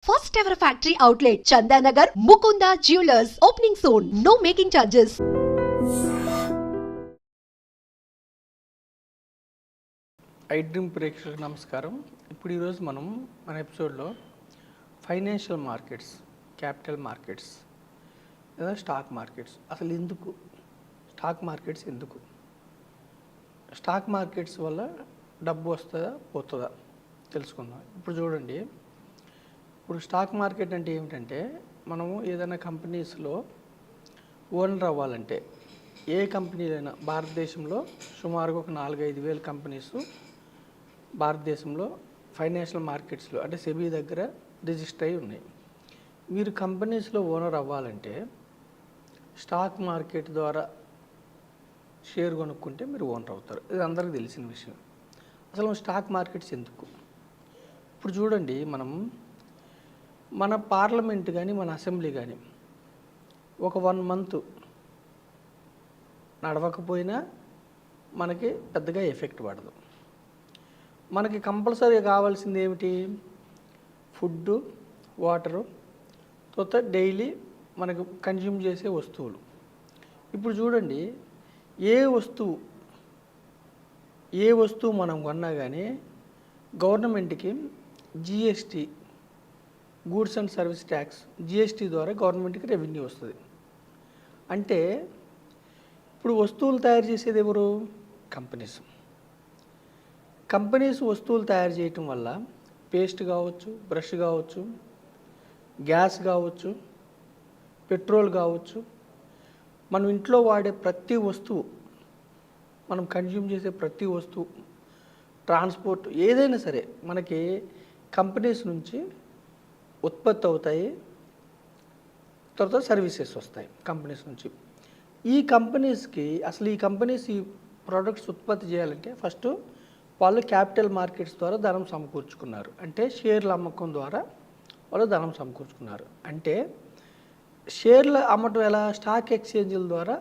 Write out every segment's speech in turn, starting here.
First ever factory outlet, Chandanagar, Mukunda Jewelers, opening soon. No making charges. IDream ప్రేక్షకులకు నమస్కారం. ఇప్పుడు ఈరోజు మనం మన ఎపిసోడ్లో ఫైనాన్షియల్ మార్కెట్స్, క్యాపిటల్ మార్కెట్స్ లేదా స్టాక్ మార్కెట్స్ అసలు ఎందుకు, స్టాక్ మార్కెట్స్ ఎందుకు, స్టాక్ మార్కెట్స్ వల్ల డబ్బు వస్తుందా పోతుందా తెలుసుకుందాం. ఇప్పుడు చూడండి, ఇప్పుడు స్టాక్ మార్కెట్ అంటే ఏమిటంటే మనము ఏదైనా కంపెనీస్లో ఓనర్ అవ్వాలంటే ఏ కంపెనీలైనా భారతదేశంలో సుమారుగా ఒక 4-5 వేల కంపెనీస్ భారతదేశంలో ఫైనాన్షియల్ మార్కెట్స్లో అంటే సెబీ దగ్గర రిజిస్టర్ అయి ఉన్నాయి. మీరు కంపెనీస్లో ఓనర్ అవ్వాలంటే స్టాక్ మార్కెట్ ద్వారా షేర్ కొనుక్కుంటే మీరు ఓనర్ అవుతారు. ఇది అందరికీ తెలిసిన విషయం. అసలు స్టాక్ మార్కెట్స్ ఎందుకు? ఇప్పుడు చూడండి, మన పార్లమెంట్ కానీ మన అసెంబ్లీ కానీ ఒక 1 మంత్ నడవకపోయినా మనకి పెద్దగా ఎఫెక్ట్ పడదు. మనకి కంపల్సరీగా కావాల్సింది ఏమిటి? ఫుడ్డు, వాటరు, తర్వాత డైలీ మనకు కన్జ్యూమ్ చేసే వస్తువులు. ఇప్పుడు చూడండి, ఏ వస్తువు మనం కొన్నా కానీ గవర్నమెంట్కి GST, goods and service tax, GST ద్వారా గవర్నమెంట్కి రెవెన్యూ వస్తుంది. అంటే ఇప్పుడు వస్తువులు తయారు చేసేది ఎవరు? కంపెనీస్ వస్తువులు తయారు చేయటం వల్ల పేస్ట్ కావచ్చు, బ్రష్ కావచ్చు, గ్యాస్ కావచ్చు, పెట్రోల్ కావచ్చు, మనం ఇంట్లో వాడే ప్రతి వస్తువు, మనం కన్జ్యూమ్ చేసే ప్రతి వస్తువు, ట్రాన్స్పోర్ట్ ఏదైనా సరే మనకి కంపెనీస్ నుంచి ఉత్పత్తి అవుతాయి, తర్వాత సర్వీసెస్ వస్తాయి కంపెనీస్ నుంచి. ఈ కంపెనీస్ ఈ ప్రోడక్ట్స్ ఉత్పత్తి చేయాలంటే ఫస్ట్ వాళ్ళు క్యాపిటల్ మార్కెట్స్ ద్వారా ధనం సమకూర్చుకున్నారు. అంటే షేర్ల అమ్మకం ద్వారా వాళ్ళు ధనం సమకూర్చుకున్నారు. అంటే షేర్లు అమ్మటం ఎలా? స్టాక్ ఎక్స్చేంజ్ల ద్వారా,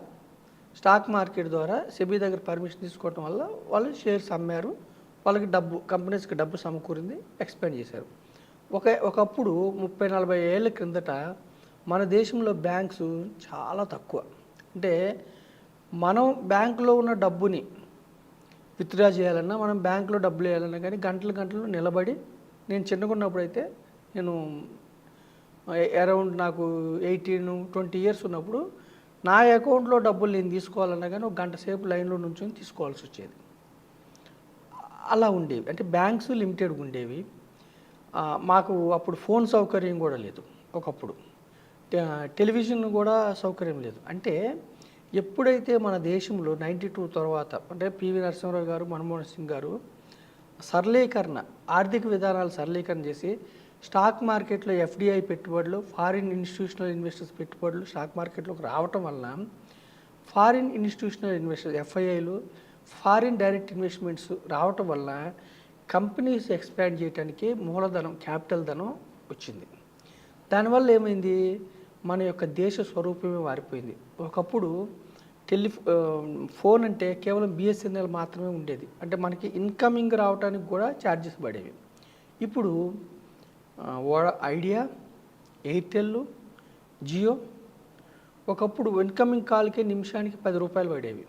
స్టాక్ మార్కెట్ ద్వారా సెబీ దగ్గర పర్మిషన్ తీసుకోవటం వల్ల వాళ్ళు షేర్స్ అమ్మారు. వాళ్ళకి కంపెనీస్కి డబ్బు సమకూరింది, ఎక్స్పాండ్ చేశారు. ఒకప్పుడు 30-40 ఏళ్ళ క్రిందట మన దేశంలో బ్యాంక్స్ చాలా తక్కువ. అంటే మనం బ్యాంకులో ఉన్న డబ్బుని విత్డ్రా చేయాలన్నా, మనం బ్యాంకులో డబ్బులు వేయాలన్నా కానీ గంటలు నిలబడి, నేను చిన్నగా ఉన్నప్పుడు అయితే నేను అరౌండ్ నాకు 18-20 ఇయర్స్ ఉన్నప్పుడు నా అకౌంట్లో డబ్బులు నేను తీసుకోవాలన్నా కానీ ఒక గంట సేపు లైన్లో నుంచొని తీసుకోవాల్సి వచ్చేది. అలా ఉండేవి. అంటే బ్యాంక్స్ లిమిటెడ్గా ఉండేవి. మాకు అప్పుడు ఫోన్ సౌకర్యం కూడా లేదు. ఒకప్పుడు టెలివిజన్ కూడా సౌకర్యం లేదు. అంటే ఎప్పుడైతే మన దేశంలో 92 తర్వాత అంటే పివి నరసింహారావు గారు, మన్మోహన్ సింగ్ గారు ఆర్థిక విధానాలు సరళీకరణ చేసి స్టాక్ మార్కెట్లో ఎఫ్డిఐ పెట్టుబడులు, ఫారిన్ ఇన్స్టిట్యూషనల్ ఇన్వెస్టర్స్ పెట్టుబడులు స్టాక్ మార్కెట్లోకి రావటం వలన ఫారిన్ ఇన్స్టిట్యూషనల్ ఇన్వెస్టర్స్ ఎఫ్ఐఐలు, ఫారిన్ డైరెక్ట్ ఇన్వెస్ట్మెంట్స్ రావటం వల్ల కంపెనీస్ ఎక్స్పాండ్ చేయడానికి మూలధనం, క్యాపిటల్ ధనం వచ్చింది. దానివల్ల ఏమైంది? మన యొక్క దేశ స్వరూపమే మారిపోయింది. ఒకప్పుడు ఫోన్ అంటే కేవలం బిఎస్ఎన్ఎల్ మాత్రమే ఉండేది. అంటే మనకి ఇన్కమింగ్ రావడానికి కూడా ఛార్జెస్ పడేవి. ఇప్పుడు ఐడియా, ఎయిర్టెల్, జియో ఒకప్పుడు ఇన్కమింగ్ కాల్కే నిమిషానికి 10 రూపాయలు పడేవి.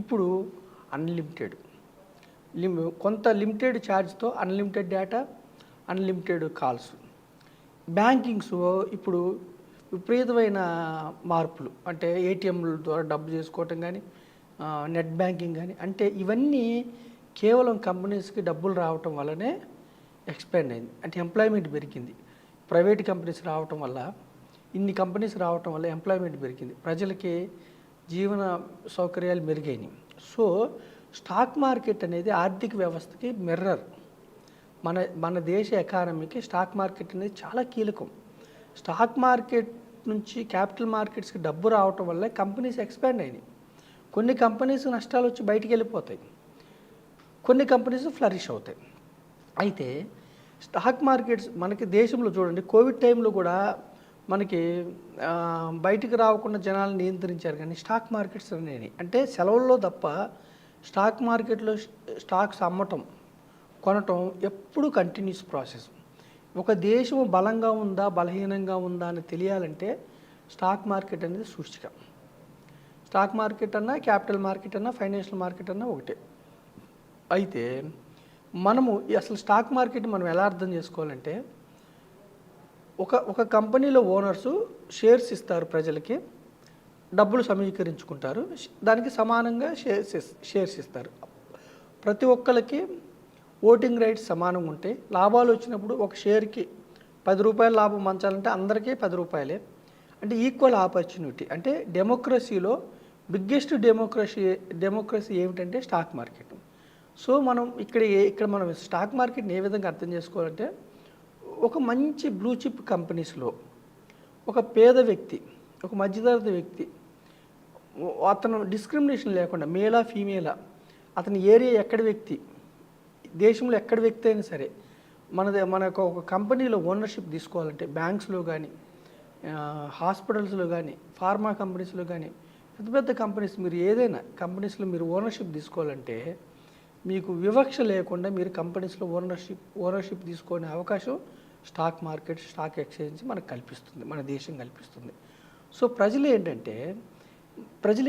ఇప్పుడు అన్లిమిటెడ్, కొంత లిమిటెడ్ ఛార్జ్తో unlimited data, unlimited calls. Bankings ఇప్పుడు విపరీతమైన మార్పులు. అంటే ఏటీఎంల ద్వారా డబ్బు చేసుకోవటం కానీ, నెట్ బ్యాంకింగ్ కానీ, అంటే ఇవన్నీ కేవలం కంపెనీస్కి డబ్బులు రావటం వల్లనే ఎక్స్పాండ్ అయింది. అంటే ఎంప్లాయ్మెంట్ పెరిగింది. ప్రైవేట్ కంపెనీస్ రావటం వల్ల, ఇన్ని కంపెనీస్ రావటం వల్ల ఎంప్లాయ్మెంట్ పెరిగింది, ప్రజలకి జీవన సౌకర్యాలు మెరుగైనవి. సో స్టాక్ మార్కెట్ అనేది ఆర్థిక వ్యవస్థకి మిర్రర్. మన దేశ ఎకానమీకి స్టాక్ మార్కెట్ అనేది చాలా కీలకం. స్టాక్ మార్కెట్ నుంచి క్యాపిటల్ మార్కెట్స్కి డబ్బు రావటం వల్ల కంపెనీస్ ఎక్స్పాండ్ అయినాయి. కొన్ని కంపెనీస్ నష్టాలు వచ్చి బయటికి వెళ్ళిపోతాయి, కొన్ని కంపెనీస్ ఫ్లరిష్ అవుతాయి. అయితే స్టాక్ మార్కెట్స్ మనకి దేశంలో చూడండి, కోవిడ్ టైంలో కూడా మనకి బయటికి రాకుండా జనాలను నియంత్రించారు. కానీ స్టాక్ మార్కెట్స్ అనేవి అంటే సెలవుల్లో తప్ప స్టాక్ మార్కెట్లో స్టాక్స్ అమ్మటం, కొనటం ఎప్పుడు కంటిన్యూస్ ప్రాసెస్. ఒక దేశం బలంగా ఉందా బలహీనంగా ఉందా అని తెలియాలంటే స్టాక్ మార్కెట్ అనేది సూచిక. స్టాక్ మార్కెట్ అన్నా, క్యాపిటల్ మార్కెట్ అన్నా, ఫైనాన్షియల్ మార్కెట్ అన్నా ఒకటే. అయితే మనము అసలు స్టాక్ మార్కెట్ మనం ఎలా అర్థం చేసుకోవాలంటే, ఒక కంపెనీలో ఓనర్సు షేర్స్ ఇస్తారు ప్రజలకి, డబ్బులు సమీకరించుకుంటారు, దానికి సమానంగా షేర్స్ ఇస్తారు. ప్రతి ఒక్కరికి ఓటింగ్ రైట్స్ సమానంగా ఉంటాయి. లాభాలు వచ్చినప్పుడు ఒక షేర్కి 10 రూపాయల లాభం పంచాలంటే అందరికీ 10 రూపాయలే. అంటే ఈక్వల్ ఆపర్చునిటీ. అంటే డెమోక్రసీలో బిగ్గెస్ట్ డెమోక్రసీ ఏమిటంటే స్టాక్ మార్కెట్. సో మనం ఇక్కడ మనం స్టాక్ మార్కెట్ని ఏ విధంగా అర్థం చేసుకోవాలంటే, ఒక మంచి బ్లూ చిప్ కంపెనీస్లో ఒక పేద వ్యక్తి, ఒక మధ్యతరగతి వ్యక్తి, అతను డిస్క్రిమినేషన్ లేకుండా మేలా ఫీమేలా, అతని ఏరియా ఎక్కడి వ్యక్తి, దేశంలో ఎక్కడి వ్యక్తి అయినా సరే, మనకు ఒక కంపెనీలో ఓనర్షిప్ తీసుకోవాలంటే బ్యాంక్స్లో కానీ, హాస్పిటల్స్లో కానీ, ఫార్మా కంపెనీస్లో కానీ, పెద్ద పెద్ద కంపెనీస్, మీరు ఏదైనా కంపెనీస్లో మీరు ఓనర్షిప్ తీసుకోవాలంటే మీకు వివక్ష లేకుండా మీరు కంపెనీస్లో ఓనర్షిప్ తీసుకునే అవకాశం స్టాక్ మార్కెట్, స్టాక్ ఎక్స్చేంజ్ మనకు కల్పిస్తుంది, మన దేశం కల్పిస్తుంది. సో ప్రజలు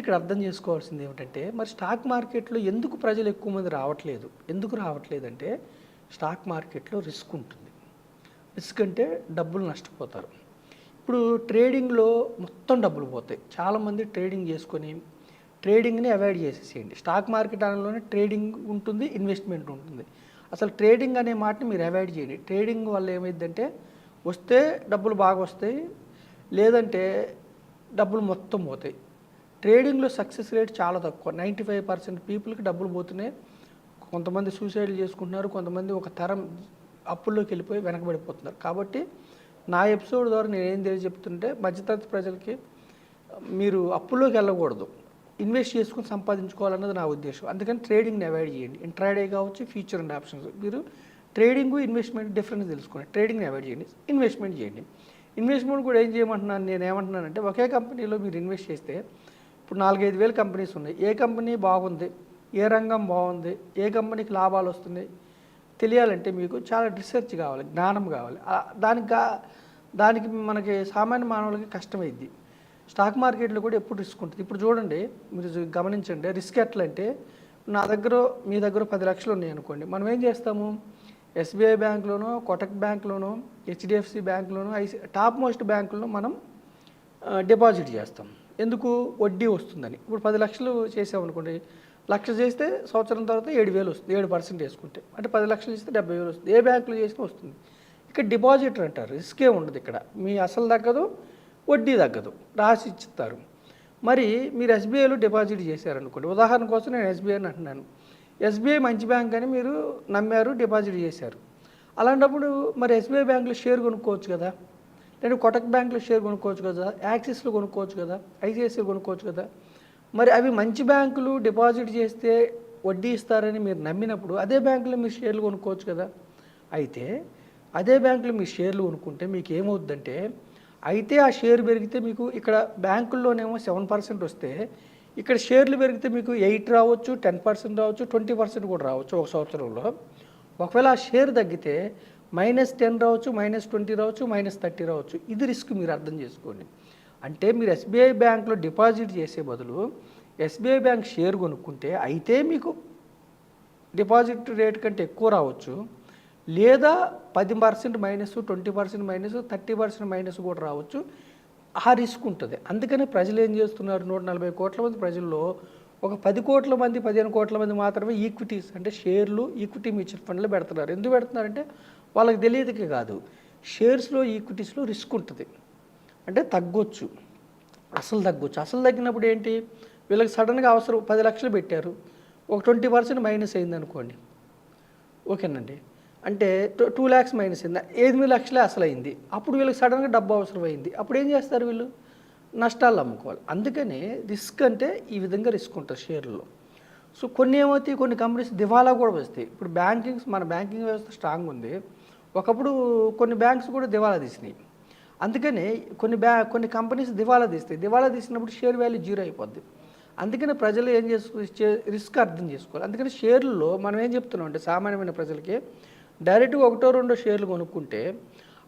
ఇక్కడ అర్థం చేసుకోవాల్సింది ఏమిటంటే, మరి స్టాక్ మార్కెట్లో ఎందుకు ప్రజలు ఎక్కువ మంది రావట్లేదు? ఎందుకు రావట్లేదంటే, స్టాక్ మార్కెట్లో రిస్క్ ఉంటుంది. రిస్క్ అంటే డబ్బులు నష్టపోతారు. ఇప్పుడు ట్రేడింగ్లో మొత్తం డబ్బులు పోతాయి. చాలామంది ట్రేడింగ్ చేసుకొని ట్రేడింగ్ని అవాయిడ్ చేసేసేయండి. స్టాక్ మార్కెట్ అనలోనే ట్రేడింగ్ ఉంటుంది, ఇన్వెస్ట్మెంట్ ఉంటుంది. అసలు ట్రేడింగ్ అనే మాటని మీరు అవాయిడ్ చేయండి. ట్రేడింగ్ వల్ల ఏమైందంటే, వస్తే డబ్బులు బాగా వస్తాయి, లేదంటే డబ్బులు మొత్తం పోతాయి. ట్రేడింగ్లో సక్సెస్ రేట్ చాలా తక్కువ. 95% పీపుల్కి డబ్బులు పోతున్నాయి. కొంతమంది సూసైడ్లు చేసుకుంటున్నారు, కొంతమంది ఒక తరం అప్పుల్లోకి వెళ్ళిపోయి వెనకబడిపోతున్నారు. కాబట్టి నా ఎపిసోడ్ ద్వారా నేను ఏం తెలియజెప్తుంటే, మధ్యతరగతి ప్రజలకి మీరు అప్పుల్లోకి వెళ్ళకూడదు, ఇన్వెస్ట్ చేసుకుని సంపాదించుకోవాలన్నది నా ఉద్దేశం. అందుకని ట్రేడింగ్ని అవాయిడ్ చేయండి. ఇంట్రాడే కావచ్చు, ఫ్యూచర్ అండ్ ఆప్షన్స్. మీరు ట్రేడింగ్, ఇన్వెస్ట్మెంట్ డిఫరెన్స్ తెలుసుకోండి. ట్రేడింగ్ని అవాయిడ్ చేయండి, ఇన్వెస్ట్మెంట్ చేయండి. ఇన్వెస్ట్మెంట్ కూడా ఏం చేయమంటున్నాను, నేను ఏమంటున్నానంటే, ఒకే కంపెనీలో మీరు ఇన్వెస్ట్ చేస్తే, ఇప్పుడు 4-5 వేల కంపెనీస్ ఉన్నాయి. ఏ కంపెనీ బాగుంది, ఏ రంగం బాగుంది, ఏ కంపెనీకి లాభాలు వస్తున్నాయి తెలియాలంటే మీకు చాలా రీసెర్చ్ కావాలి, జ్ఞానం కావాలి. దానికి మనకి సామాన్య మానవులకి కష్టమైద్ది. స్టాక్ మార్కెట్లో కూడా ఎప్పుడు రిస్క్ ఉంటుంది. ఇప్పుడు చూడండి, మీరు గమనించండి, రిస్క్ ఎట్లా అంటే, మీ దగ్గర 10 లక్షలు ఉన్నాయి అనుకోండి, మనం ఏం చేస్తాము, ఎస్బీఐ బ్యాంక్లోనో, కోటక్ బ్యాంక్లోనో, హెచ్డిఎఫ్సి బ్యాంక్లోనో, టాప్ మోస్ట్ బ్యాంకుల్లో మనం డిపాజిట్ చేస్తాం. ఎందుకు? వడ్డీ వస్తుందని. ఇప్పుడు 10 లక్షలు చేసామనుకోండి, 1,00,000 చేస్తే సంవత్సరం తర్వాత 7,000 వస్తుంది, 7% వేసుకుంటే. అంటే 10 లక్షలు చేస్తే 70,000 వస్తుంది. ఏ బ్యాంకులో చేసినా వస్తుంది. ఇక్కడ డిపాజిటర్ అంటారు, రిస్కే ఉండదు. ఇక్కడ మీ అసలు తగ్గదు, వడ్డీ తగ్గదు, రాసి ఇచ్చిస్తారు. మరి మీరు ఎస్బీఐలో డిపాజిట్ చేశారనుకోండి, ఉదాహరణ కోసం నేను ఎస్బీఐ అని అంటున్నాను. ఎస్బీఐ మంచి బ్యాంక్ అని మీరు నమ్మారు, డిపాజిట్ చేశారు. అలాంటప్పుడు మరి ఎస్బీఐ బ్యాంకులో షేర్ కొనుక్కోవచ్చు కదా, లేదా కోటక్ బ్యాంకులో షేర్ కొనుక్కోవచ్చు కదా, యాక్సిస్లో కొనుక్కోవచ్చు కదా, ఐసిఐసిఐ కొనుక్కోవచ్చు కదా. మరి అవి మంచి బ్యాంకులు, డిపాజిట్ చేస్తే వడ్డీ ఇస్తారని మీరు నమ్మినప్పుడు అదే బ్యాంకులో మీరు షేర్లు కొనుక్కోవచ్చు కదా. అయితే అదే బ్యాంకులో మీరు షేర్లు కొనుక్కుంటే మీకు ఏమవుద్దంటే, అయితే ఆ షేర్ పెరిగితే మీకు ఇక్కడ బ్యాంకుల్లోనేమో 7% వస్తే, ఇక్కడ షేర్లు పెరిగితే మీకు 8 రావచ్చు, 10% రావచ్చు, 20% కూడా రావచ్చు ఒక సంవత్సరంలో. ఒకవేళ ఆ షేర్ తగ్గితే -10 రావచ్చు, -20 రావచ్చు, -30 రావచ్చు. ఇది రిస్క్, మీరు అర్థం చేసుకోండి. అంటే మీరు ఎస్బీఐ బ్యాంక్లో డిపాజిట్ చేసే బదులు ఎస్బీఐ బ్యాంక్ షేర్ కొనుక్కుంటే అయితే మీకు డిపాజిట్ రేట్ కంటే ఎక్కువ రావచ్చు, లేదా 10% మైనస్, 20% మైనస్, 30% మైనస్ కూడా రావచ్చు. ఆ రిస్క్ ఉంటుంది. అందుకని ప్రజలు ఏం చేస్తున్నారు, 140 కోట్ల మంది ప్రజల్లో ఒక 10 కోట్ల మంది, 15 కోట్ల మంది మాత్రమే ఈక్విటీస్ అంటే షేర్లు, ఈక్విటీ మ్యూచువల్ ఫండ్లు పెడుతున్నారు. ఎందుకు పెడుతున్నారంటే వాళ్ళకి తెలియదుకే కాదు, షేర్స్లో, ఈక్విటీస్లో రిస్క్ ఉంటుంది. అంటే తగ్గొచ్చు, అసలు తగ్గొచ్చు. అసలు తగ్గినప్పుడు ఏంటి, వీళ్ళకి సడన్గా అవసరం 10 లక్షలు పెట్టారు, ఒక 20% మైనస్ అయింది అనుకోండి, ఓకేనండి, అంటే 2 lakhs మైనస్ అయింది, 8 లక్షలే అసలు అయింది. అప్పుడు వీళ్ళకి సడన్గా డబ్బు అవసరం అయింది. అప్పుడు ఏం చేస్తారు, వీళ్ళు నష్టాలు అమ్ముకోవాలి. అందుకనే రిస్క్ అంటే ఈ విధంగా రిస్క్ ఉంటుంది షేర్లలో. సో కొన్ని ఏమవుతాయి, కొన్ని కంపెనీస్ దివాలా కూడా వస్తాయి. ఇప్పుడు మన బ్యాంకింగ్ వ్యవస్థ స్ట్రాంగ్ ఉంది, ఒకప్పుడు కొన్ని బ్యాంక్స్ కూడా దివాలా తీసినాయి. అందుకనే కొన్ని కంపెనీస్ దివాలా తీస్తాయి. దివాలా తీసినప్పుడు షేర్ వాల్యూ 0 అయిపోద్ది. అందుకని ప్రజలు ఏం రిస్క్ అర్థం చేసుకోవాలి. అందుకని షేర్లలో మనం ఏం చెప్తున్నాం అంటే, సామాన్యమైన ప్రజలకి డైరెక్ట్గా ఒకటో రెండో షేర్లు కొనుక్కుంటే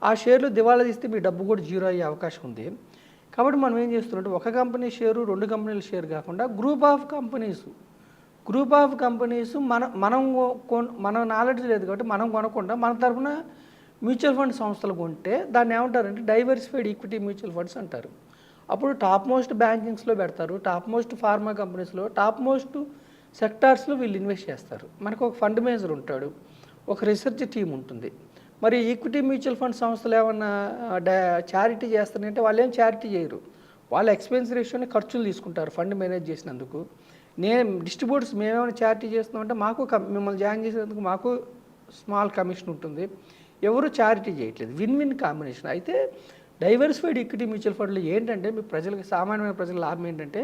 ఆ షేర్లు దివాళా తీస్తే మీ డబ్బు కూడా జీరో అయ్యే అవకాశం ఉంది. కాబట్టి మనం ఏం చేస్తున్నట్టు ఒక కంపెనీ షేరు 2 కంపెనీల షేర్ కాకుండా గ్రూప్ ఆఫ్ కంపెనీస్ మన నాలెడ్జ్ లేదు కాబట్టి మనం కొనకుండా మన తరఫున మ్యూచువల్ ఫండ్ సంస్థలు కొంటే దాన్ని ఏమంటారంటే డైవర్సిఫైడ్ ఈక్విటీ మ్యూచువల్ ఫండ్స్ అంటారు. అప్పుడు టాప్ మోస్ట్ బ్యాంకింగ్స్లో పెడతారు, టాప్ మోస్ట్ ఫార్మా కంపెనీస్లో, టాప్ మోస్ట్ సెక్టార్స్లో వీళ్ళు ఇన్వెస్ట్ చేస్తారు. మనకు ఒక ఫండ్ మేనేజర్ ఉంటాడు, ఒక రీసెర్చ్ టీం ఉంటుంది. మరి ఈక్విటీ మ్యూచువల్ ఫండ్ సంస్థలు ఏమన్నా చారిటీ చేస్తారంటే వాళ్ళు ఏం చారిటీ చేయరు. వాళ్ళ ఎక్స్పెన్స్ రేషియోని ఖర్చులు తీసుకుంటారు ఫండ్ మేనేజ్ చేసినందుకు. డిస్ట్రిబ్యూటర్స్ మేమేమైనా చారిటీ చేస్తున్నామంటే మాకు మిమ్మల్ని జాయిన్ చేసేందుకు మాకు స్మాల్ కమిషన్ ఉంటుంది. ఎవరు చారిటీ చేయట్లేదు, విన్ విన్ కాంబినేషన్. అయితే డైవర్సిఫైడ్ ఈక్విటీ మ్యూచువల్ ఫండ్లు ఏంటంటే మీ ప్రజలకు, సామాన్యమైన ప్రజల లాభం ఏంటంటే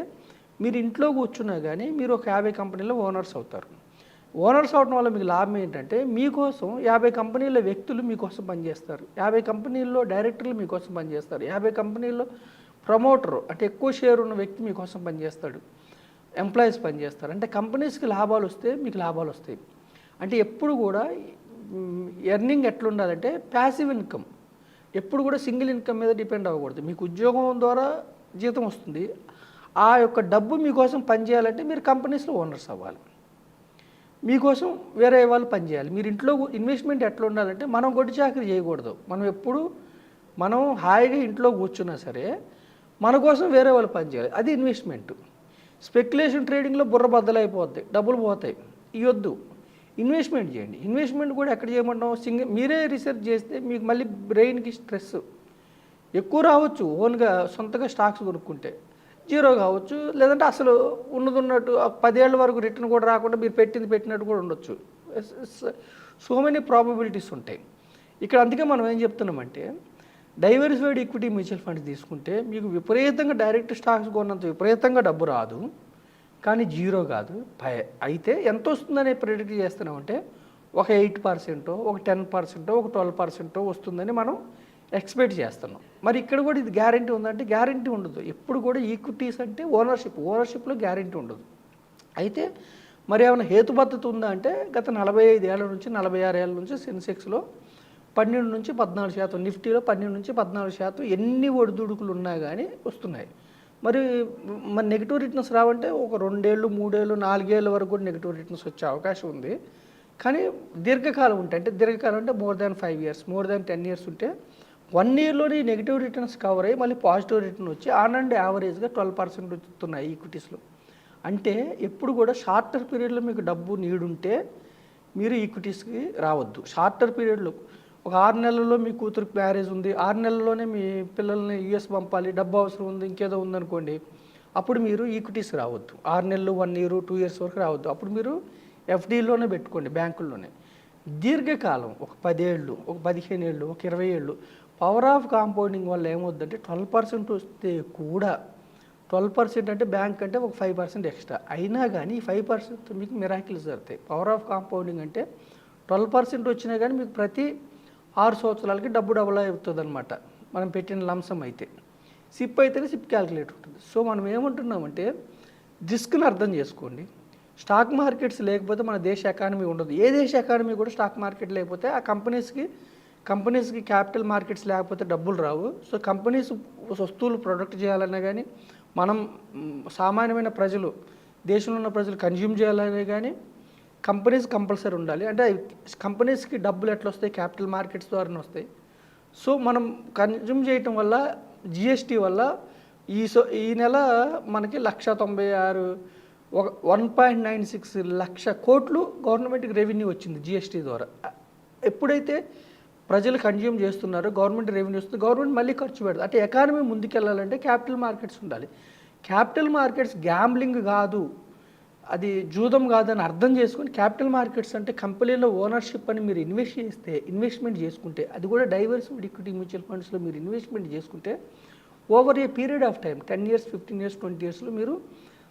మీరు ఇంట్లో కూర్చున్నా కానీ మీరు ఒక 50 కంపెనీలో ఓనర్స్ అవుతారు. ఓనర్స్ అవడం వల్ల మీకు లాభం ఏంటంటే మీకోసం 50 కంపెనీల వ్యక్తులు మీకోసం పనిచేస్తారు, 50 కంపెనీల్లో డైరెక్టర్లు మీకోసం పనిచేస్తారు, 50 కంపెనీల్లో ప్రమోటరు అంటే ఎక్కువ షేర్ ఉన్న వ్యక్తి మీకోసం పనిచేస్తాడు, ఎంప్లాయీస్ పనిచేస్తారు. అంటే కంపెనీస్కి లాభాలు వస్తే మీకు లాభాలు వస్తాయి. అంటే ఎప్పుడు కూడా ఎర్నింగ్ ఎట్లుండాలంటే ప్యాసివ్ ఇన్కమ్, ఎప్పుడు కూడా సింగిల్ ఇన్కమ్ మీద డిపెండ్ అవ్వకూడదు. మీకు ఉద్యోగం ద్వారా జీతం వస్తుంది, ఆ యొక్క డబ్బు మీకోసం పనిచేయాలంటే మీరు కంపెనీస్లో ఓనర్స్ అవ్వాలి, మీకోసం వేరే వాళ్ళు పనిచేయాలి. మీరు ఇంట్లో ఇన్వెస్ట్మెంట్ ఎట్లా ఉండాలంటే మనం గొడ్డు చాకరీ చేయకూడదు. మనం హాయిగా ఇంట్లో కూర్చున్నా సరే మన కోసం వేరే వాళ్ళు పనిచేయాలి, అది ఇన్వెస్ట్మెంట్. స్పెక్యులేషన్ ట్రేడింగ్లో బుర్ర బద్దలైపోద్ది, డబ్బులు పోతాయి, ఇవద్దు. ఇన్వెస్ట్మెంట్ చేయండి. ఇన్వెస్ట్మెంట్ కూడా ఎక్కడ చేయమంటాం, మీరే రీసెర్చ్ చేస్తే మీకు మళ్ళీ బ్రెయిన్కి స్ట్రెస్ ఎక్కువ రావచ్చు. ఓన్గా సొంతగా స్టాక్స్ కొనుక్కుంటే జీరో కావచ్చు, లేదంటే అసలు ఉన్నట్టు 10 ఏళ్ళ వరకు రిటర్న్ కూడా రాకుండా మీరు పెట్టినట్టు కూడా ఉండొచ్చు. సో మెనీ ప్రాబబిలిటీస్ ఉంటాయి ఇక్కడ. అందుకే మనం ఏం చెప్తున్నామంటే డైవర్సిఫైడ్ ఈక్విటీ మ్యూచువల్ ఫండ్స్ తీసుకుంటే మీకు విపరీతంగా డైరెక్ట్ స్టాక్స్ కొన్నంత విపరీతంగా డబ్బు రాదు, కానీ జీరో కాదు. అయితే ఎంత వస్తుందని ప్రెడిక్ట్ చేస్తున్నామంటే ఒక 8%, ఒక 10%, ఒక 12% వస్తుందని మనం ఎక్స్పెక్ట్ చేస్తున్నాం. మరి ఇక్కడ కూడా ఇది గ్యారంటీ ఉందంటే గ్యారంటీ ఉండదు. ఎప్పుడు కూడా ఈక్విటీస్ అంటే ఓనర్షిప్లో గ్యారంటీ ఉండదు. అయితే మరి ఏమైనా హేతుబద్ధత ఉందా అంటే గత 45 ఏళ్ళ నుంచి 46 ఏళ్ళ నుంచి సెన్సెక్స్లో 12 నుంచి 14%, నిఫ్టీలో 12 నుంచి 14% ఎన్ని ఒడిదుడుకులు ఉన్నా కానీ వస్తున్నాయి. మరి నెగిటివ్ రిటర్న్స్ రావంటే ఒక 2 ఏళ్ళు 3 ఏళ్ళు 4 ఏళ్ళ వరకు కూడా నెగిటివ్ రిటర్న్స్ వచ్చే అవకాశం ఉంది. కానీ దీర్ఘకాలం ఉంటాయి, అంటే దీర్ఘకాలం అంటే more than 5 years, more than 10 years ఉంటే 1 ఇయర్లోనే నెగిటివ్ రిటర్న్స్ కవర్ అయ్యి మళ్ళీ పాజిటివ్ రిటర్న్ వచ్చి ఆన్ అండ్ యావరేజ్గా 12% వస్తున్నాయి ఈక్విటీస్లో. అంటే ఎప్పుడు కూడా షార్టర్ పీరియడ్లో మీకు డబ్బు నీడుంటే మీరు ఈక్విటీస్కి రావద్దు. షార్టర్ పీరియడ్లో ఒక 6 నెలల్లో మీ కూతురికి మ్యారేజ్ ఉంది, 6 నెలల్లోనే మీ పిల్లల్ని యూఎస్ పంపాలి, డబ్బు అవసరం ఉంది, ఇంకేదో ఉందనుకోండి, అప్పుడు మీరు ఈక్విటీస్కి రావద్దు. 6 నెలలు 1 ఇయర్ 2 ఇయర్స్ వరకు రావద్దు. అప్పుడు మీరు ఎఫ్డీలోనే పెట్టుకోండి, బ్యాంకుల్లోనే. దీర్ఘకాలం ఒక 10 ఏళ్ళు, ఒక 15 ఏళ్ళు, ఒక 20 ఏళ్ళు పవర్ ఆఫ్ కాంపౌండింగ్ వల్ల ఏమవుద్దంటే 12% వస్తే కూడా 12% అంటే బ్యాంక్ అంటే ఒక 5% ఎక్స్ట్రా అయినా కానీ 5% మీకు మిరాకిల్స్ జరుగుతాయి. పవర్ ఆఫ్ కాంపౌండింగ్ అంటే 12% వచ్చినా కానీ మీకు ప్రతి 6 సంవత్సరాలకి డబ్బు డబుల్ అవుతుంది అనమాట, మనం పెట్టిన లంసం అయితే. సిప్ అయితేనే సిప్ క్యాలిక్యులేట్ ఉంటుంది. సో మనం ఏమంటున్నామంటే రిస్క్ని అర్థం చేసుకోండి. స్టాక్ మార్కెట్స్ లేకపోతే మన దేశ ఎకానమీ ఉండదు. ఏ దేశ ఎకానమీ కూడా స్టాక్ మార్కెట్ లేకపోతే ఆ కంపెనీస్కి క్యాపిటల్ మార్కెట్స్ లేకపోతే డబ్బులు రావు. సో కంపెనీస్ వస్తువులు ప్రొడక్ట్ చేయాలన్నా కానీ, మనం సామాన్యమైన ప్రజలు, దేశంలో ఉన్న ప్రజలు కన్జ్యూమ్ చేయాలనే కానీ కంపెనీస్ కంపల్సరీ ఉండాలి. అంటే కంపెనీస్కి డబ్బులు ఎట్లా వస్తాయి, క్యాపిటల్ మార్కెట్స్ ద్వారానే వస్తాయి. సో మనం కన్జ్యూమ్ చేయటం వల్ల జిఎస్టీ వల్ల ఈ నెల మనకి 196 1.96 లక్ష కోట్లు గవర్నమెంట్కి రెవెన్యూ వచ్చింది జిఎస్టీ ద్వారా. ఎప్పుడైతే ప్రజలు కన్జ్యూమ్ చేస్తున్నారో గవర్నమెంట్ రెవెన్యూ వస్తుంది, గవర్నమెంట్ మళ్ళీ ఖర్చు పెడుతుంది. అంటే ఎకానమీ ముందుకెళ్ళాలంటే క్యాపిటల్ మార్కెట్స్ ఉండాలి. క్యాపిటల్ మార్కెట్స్ గ్యాంబ్లింగ్ కాదు, అది జూదం కాదని అర్థం చేసుకొని క్యాపిటల్ మార్కెట్స్ అంటే కంపెనీలో ఓనర్షిప్ అని మీరు ఇన్వెస్ట్మెంట్ చేసుకుంటే, అది కూడా డైవర్సిఫైడ్ ఈక్విటీ మ్యూచువల్ ఫండ్స్లో మీరు ఇన్వెస్ట్మెంట్ చేసుకుంటే over a period of time 10 years 15 years 20 ఇయర్స్లో మీరు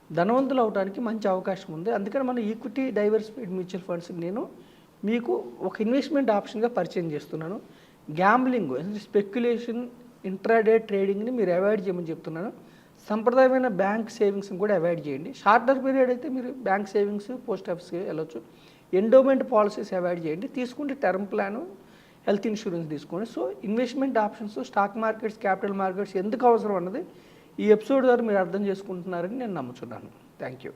ధనవంతులు అవడానికి మంచి అవకాశం ఉంది. అందుకని మనం ఈక్విటీ డైవర్సిఫైడ్ మ్యూచువల్ ఫండ్స్ నేను మీకు ఒక ఇన్వెస్ట్మెంట్ ఆప్షన్గా పరిచయం చేస్తున్నాను. గ్యాంబ్లింగ్, స్పెక్యులేషన్, ఇంట్రాడే ట్రేడింగ్ని మీరు అవాయిడ్ చేయమని చెప్తున్నాను. సంప్రదాయమైన బ్యాంక్ సేవింగ్స్ని కూడా అవాయిడ్ చేయండి. షార్టర్ పీరియడ్ అయితే మీరు బ్యాంక్ సేవింగ్స్, పోస్ట్ ఆఫీస్కి వెళ్ళొచ్చు. ఎండోమెంట్ పాలసీస్ అవాయిడ్ చేయండి. తీసుకుంటే టర్మ్ ప్లాను, హెల్త్ ఇన్సూరెన్స్ తీసుకోండి. So investment options, stock markets, capital markets ఎందుకు అవసరం అన్నది ఈ ఎపిసోడ్ ద్వారా మీరు అర్థం చేసుకుంటున్నారని నేను నమ్ముతున్నాను. Thank you.